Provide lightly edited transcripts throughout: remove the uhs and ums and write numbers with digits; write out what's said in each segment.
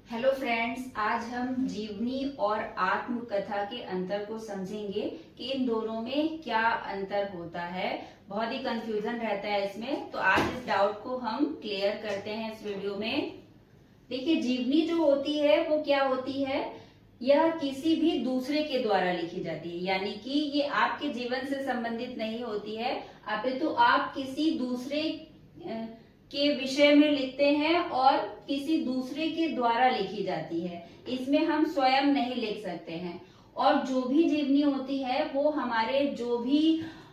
Hello friends, आज हम जीवनी और आत्मकथा के अंतर को समझेंगे कि इन दोनों में क्या अंतर होता है। बहुत ही कंफ्यूजन रहता है इसमें, तो आज इस डाउट को हम क्लियर करते हैं इस वीडियो में। देखिए, जीवनी जो होती है वो क्या होती है, यह किसी भी दूसरे के द्वारा लिखी जाती है, यानी कि ये आपके जीवन से संबंधित नहीं होती है, अपितु आप किसी दूसरे के विषय में लिखते हैं और किसी दूसरे के द्वारा लिखी जाती है। इसमें हम स्वयं नहीं लिख सकते हैं। और जो भी जीवनी होती है वो हमारे जो भी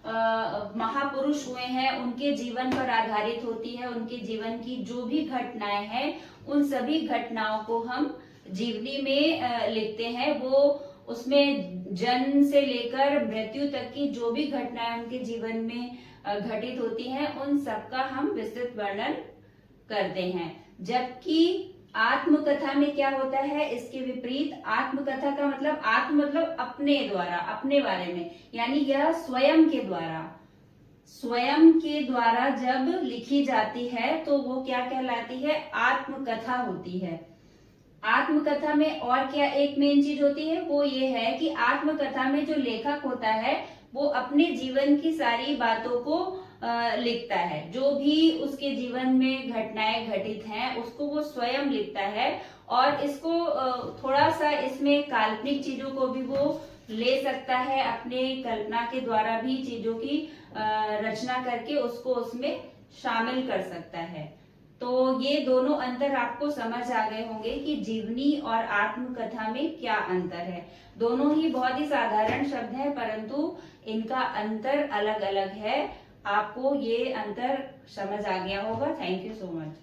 महापुरुष हुए हैं उनके जीवन पर आधारित होती है। उनके जीवन की जो भी घटनाएं हैं उन सभी घटनाओं को हम जीवनी में लिखते हैं। वो उसमें जन्म से लेकर मृत्यु तक की जो भी घटनाएं उनके जीवन में घटित होती हैं उन सबका हम विस्तृत वर्णन करते हैं। जबकि आत्मकथा में क्या होता है, इसके विपरीत। आत्मकथा का मतलब आत्म मतलब अपने द्वारा, अपने बारे में, यानी यह स्वयं के द्वारा जब लिखी जाती है तो वो क्या कहलाती है, आत्मकथा होती है। आत्मकथा में और क्या एक मेन चीज होती है, वो ये है कि आत्मकथा में जो लेखक होता है वो अपने जीवन की सारी बातों को लिखता है। जो भी उसके जीवन में घटनाएं घटित हैं उसको वो स्वयं लिखता है। और इसको थोड़ा सा इसमें काल्पनिक चीजों को भी वो ले सकता है, अपने कल्पना के द्वारा भी चीजों की रचना करके उसको उसमें शामिल कर सकता है। तो ये दोनों अंतर आपको समझ आ गए होंगे कि जीवनी और आत्मकथा में क्या अंतर है। दोनों ही बहुत ही साधारण शब्द हैं, परंतु इनका अंतर अलग अलग है। आपको ये अंतर समझ आ गया होगा। Thank you so much.